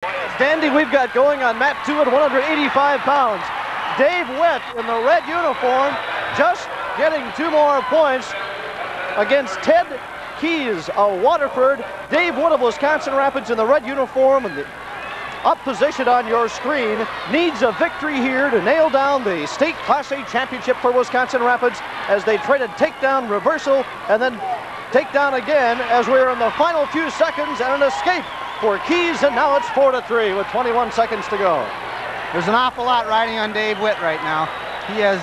Dandy we've got going on mat 2 at 185 pounds. Dave Witt in the red uniform just getting 2 more points against Ted Keys of Waterford. Dave Witt of Wisconsin Rapids in the red uniform and the up position on your screen needs a victory here to nail down the state Class A championship for Wisconsin Rapids as they try to take down reversal and then take down again as we're in the final few seconds and an escape for Keys, and now it's 4-3 with 21 seconds to go. There's an awful lot riding on Dave Witt right now. He has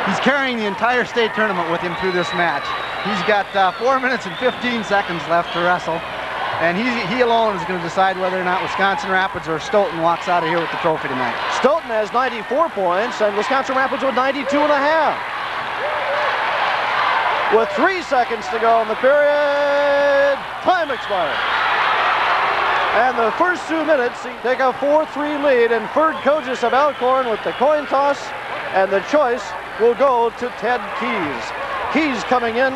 he's carrying the entire state tournament with him through this match. He's got 4 minutes and 15 seconds left to wrestle. And he alone is going to decide whether or not Wisconsin Rapids or Stoughton walks out of here with the trophy tonight. Stoughton has 94 points and Wisconsin Rapids with 92.5. With 3 seconds to go in the period, time expired. And the first 2 minutes take a 4-3 lead, and Ferd Kogis of Elkhorn with the coin toss, and the choice will go to Ted Keys. Keys coming in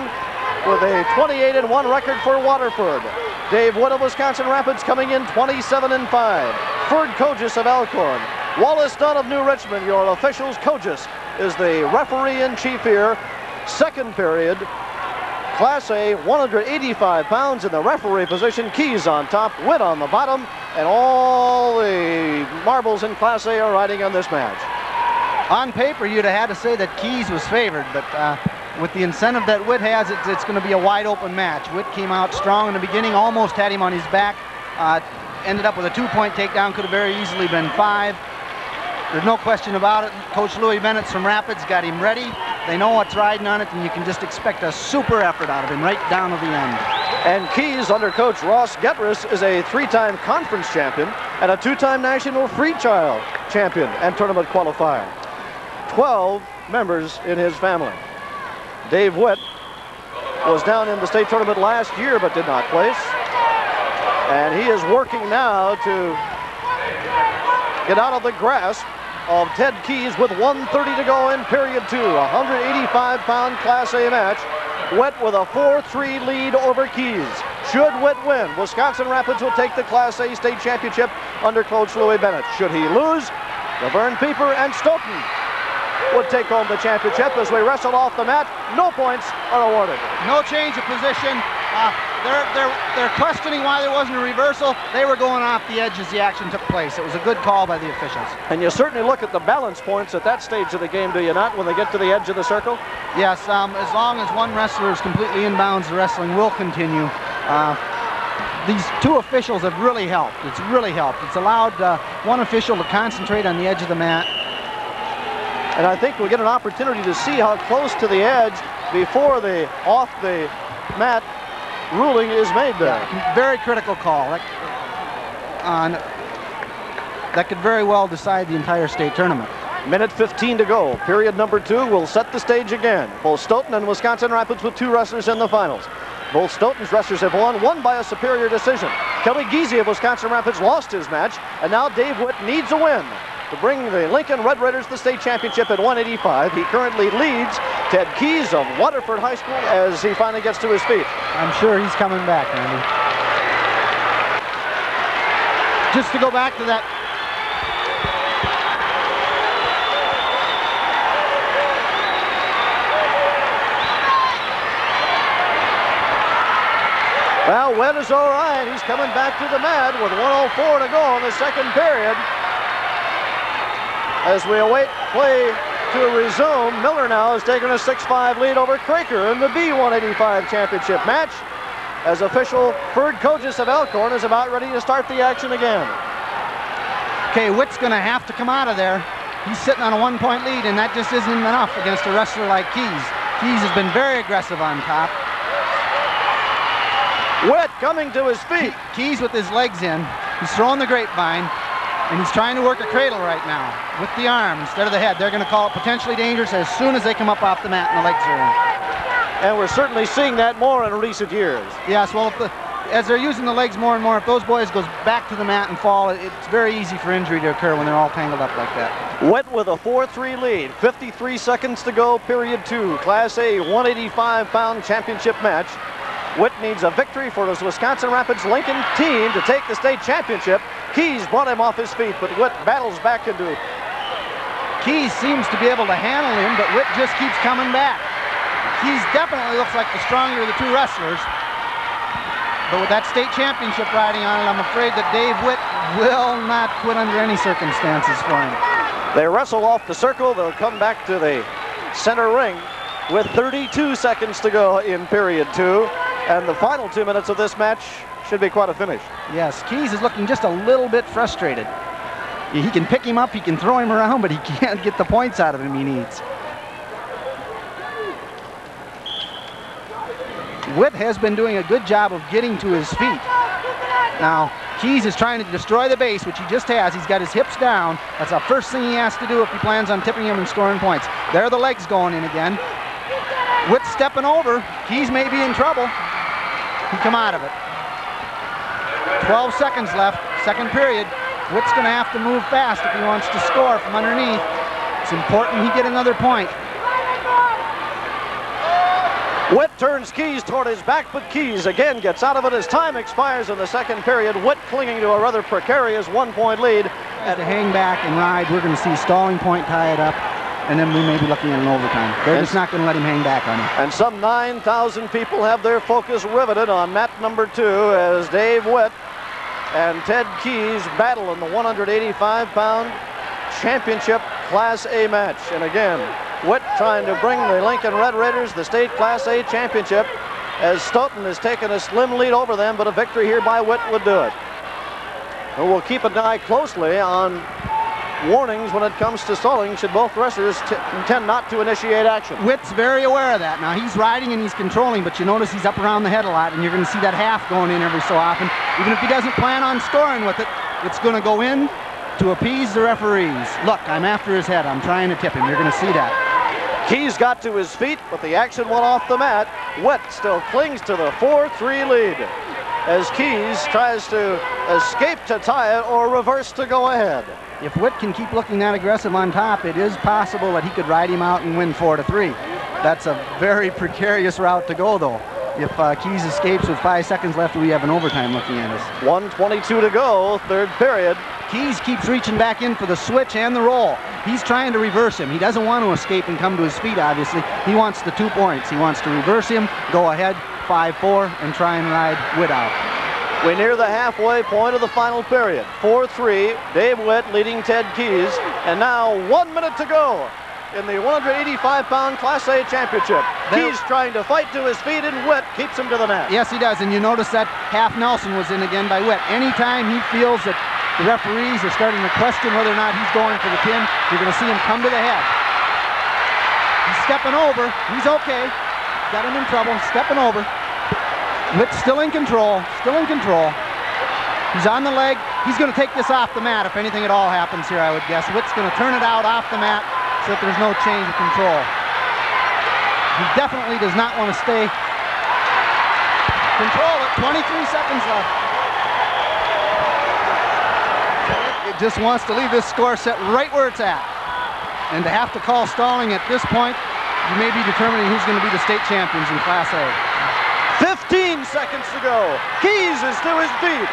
with a 28-1 record for Waterford. Dave Witt of Wisconsin Rapids coming in 27-5. Ferd Kogis of Elkhorn. Wallace Dunn of New Richmond, your officials. Kogis is the referee-in-chief here. Second period, Class A, 185 pounds in the referee position. Keys on top, Witt on the bottom, and all the marbles in Class A are riding on this match. On paper, you'd have had to say that Keys was favored, but with the incentive that Witt has, it's going to be a wide open match. Witt came out strong in the beginning, almost had him on his back, ended up with a 2-point takedown, could have very easily been 5. There's no question about it. Coach Louis Bennett from Rapids got him ready. They know what's riding on it, and you can just expect a super effort out of him right down to the end. And Keys, under Coach Ross Getris, is a 3-time conference champion and a 2-time national freechild champion and tournament qualifier. 12 members in his family. Dave Witt was down in the state tournament last year but did not place. And he is working now to get out of the grasp of Ted Keys with 1:30 to go in period 2. A 185-pound Class A match. Witt with a 4-3 lead over Keys. Should Witt win, Wisconsin Rapids will take the Class A state championship under Coach Louis Bennett. Should he lose, Laverne Pieper and Stoughton would take home the championship. As we wrestle off the mat, no points are awarded. No change of position. They're questioning why there wasn't a reversal. They were going off the edge as the action took place. It was a good call by the officials. And you certainly look at the balance points at that stage of the game, do you not, when they get to the edge of the circle? Yes, as long as one wrestler is completely inbounds, the wrestling will continue. These 2 officials have really helped. It's really helped. It's allowed one official to concentrate on the edge of the mat. And I think we'll get an opportunity to see how close to the edge before the off the mat ruling is made there. Yeah, very critical call. That could very well decide the entire state tournament. Minute 15 to go. Period number 2 will set the stage again. Both Stoughton and Wisconsin Rapids with 2 wrestlers in the finals. Both Stoughton's wrestlers have won by a superior decision. Kelly Giese of Wisconsin Rapids lost his match, and now Dave Witt needs a win to bring the Lincoln Red Raiders the state championship at 185. He currently leads Ted Keys of Waterford High School as he finally gets to his feet. I'm sure he's coming back, Randy. Just to go back to that. Well, Witt is all right. He's coming back to the mat with 1:04 to go in the second period. As we await play to resume, Miller now has taken a 6-5 lead over Craker in the B185 championship match, as official Ferd Kogis of Elkhorn is about ready to start the action again. Okay, Witt's going to have to come out of there. He's sitting on a 1-point lead, and that just isn't enough against a wrestler like Keys. Keys has been very aggressive on top. Witt coming to his feet. Keys with his legs in. He's throwing the grapevine. And he's trying to work a cradle right now with the arm instead of the head. They're going to call it potentially dangerous as soon as they come up off the mat and the legs are in. And we're certainly seeing that more in recent years. Yes, well, as they're using the legs more and more, if those boys goes back to the mat and fall, it's very easy for injury to occur when they're all tangled up like that. Witt with a 4-3 lead. 53 seconds to go, period 2. Class A 185-pound championship match. Witt needs a victory for his Wisconsin Rapids Lincoln team to take the state championship. Keys brought him off his feet, but Witt battles back into it. Keys seems to be able to handle him, but Witt just keeps coming back. Keys definitely looks like the stronger of the two wrestlers. But with that state championship riding on it, I'm afraid that Dave Witt will not quit under any circumstances for him. They wrestle off the circle. They'll come back to the center ring with 32 seconds to go in period 2. And the final 2 minutes of this match should be quite a finish. Yes, Keys is looking just a little bit frustrated. He can pick him up, he can throw him around, but he can't get the points out of him he needs. Witt has been doing a good job of getting to his feet. Now, Keys is trying to destroy the base, which he just has. He's got his hips down. That's the first thing he has to do if he plans on tipping him and scoring points. There are the legs going in again. Witt stepping over. Keys may be in trouble. He come out of it. 12 seconds left, second period. Witt's going to have to move fast if he wants to score from underneath. It's important he get another point. Witt turns Keys toward his back, but Keys again gets out of it as time expires in the second period. Witt clinging to a rather precarious 1-point lead. As to hang back and ride, we're going to see stalling point, tie it up, and then we may be looking at an overtime. They're just not going to let him hang back on him. And some 9,000 people have their focus riveted on mat number 2 as Dave Witt and Ted Keys battle in the 185-pound championship Class A match. And again, Witt trying to bring the Lincoln Red Raiders the state Class A championship as Stoughton has taken a slim lead over them, but a victory here by Witt would do it. And we'll keep an eye closely on warnings when it comes to stalling should both wrestlers intend not to initiate action. Witt's very aware of that. Now he's riding and he's controlling, but you notice he's up around the head a lot, and you're going to see that half going in every so often. Even if he doesn't plan on scoring with it, it's going to go in to appease the referees. Look, I'm after his head. I'm trying to tip him. You're going to see that. Keys got to his feet, but the action went off the mat. Witt still clings to the 4-3 lead as Keys tries to escape to tie it or reverse to go ahead. If Witt can keep looking that aggressive on top, it is possible that he could ride him out and win 4-3. That's a very precarious route to go, though. If Keys escapes with 5 seconds left, we have an overtime looking at us. 1:22 to go, third period. Keys keeps reaching back in for the switch and the roll. He's trying to reverse him. He doesn't want to escape and come to his feet, obviously. He wants the 2 points. He wants to reverse him, go ahead, 5-4, and try and ride Witt out. We near the halfway point of the final period. 4-3, Dave Witt leading Ted Keys. And now 1 minute to go in the 185-pound Class A championship. Keys trying to fight to his feet, and Witt keeps him to the mat. Yes, he does. And you notice that half Nelson was in again by Witt. Anytime he feels that the referees are starting to question whether or not he's going for the pin, you're going to see him come to the head. He's stepping over. He's okay. Got him in trouble. Stepping over. Witt's still in control. Still in control. He's on the leg. He's going to take this off the mat if anything at all happens here, I would guess. Witt's going to turn it out off the mat so that there's no change of control. He definitely does not want to stay. Control it. 23 seconds left. It just wants to leave this score set right where it's at. And to have to call stalling at this point, you may be determining who's going to be the state champions in Class A. 15 seconds to go. Keys is to his feet.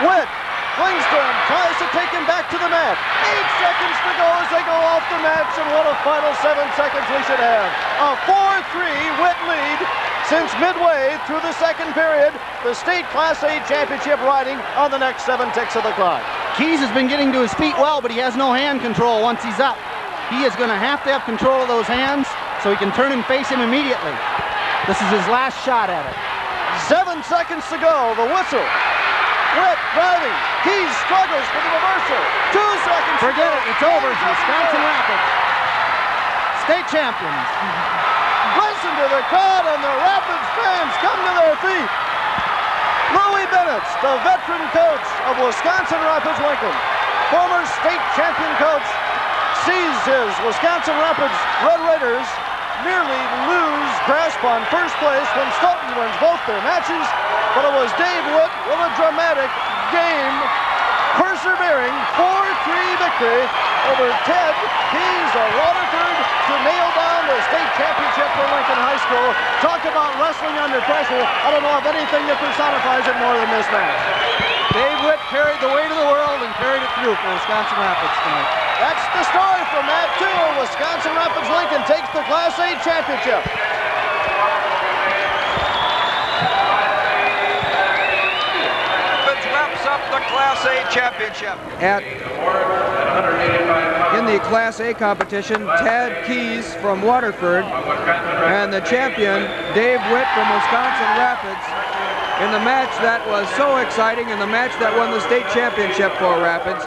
Witt clings to him, tries to take him back to the mat. 8 seconds to go as they go off the match, and what a final 7 seconds we should have. A 4-3 Witt lead since midway through the second period. The state Class A championship riding on the next 7 ticks of the clock. Keys has been getting to his feet well, but he has no hand control once he's up. He is going to have control of those hands so he can turn and face him immediately. This is his last shot at it. 7 seconds to go, the whistle. Witt driving. Keys struggles for the reversal. 2 seconds. Forget it, it's over. Wisconsin Rapids, state champions. Listen to the crowd, and the Rapids fans come to their feet. Louis Bennett, the veteran coach of Wisconsin Rapids Lincoln, former state champion coach, sees his Wisconsin Rapids Red Raiders nearly lose grasp on first place when Stoughton wins both their matches, but it was Dave Witt with a dramatic game, persevering 4-3 victory over Ted Keys of Waterford to nail down the state championship for Lincoln High School. Talk about wrestling under pressure. I don't know of anything that personifies it more than this match. Dave Witt carried the weight of the world and carried it through for Wisconsin Rapids tonight. That's the story from Mat 2. Wisconsin Rapids Lincoln takes the Class A championship. Wraps up the Class A championship. In the Class A competition, Ted Keys from Waterford and the champion, Dave Witt from Wisconsin Rapids, in the match that was so exciting and the match that won the state championship for Rapids.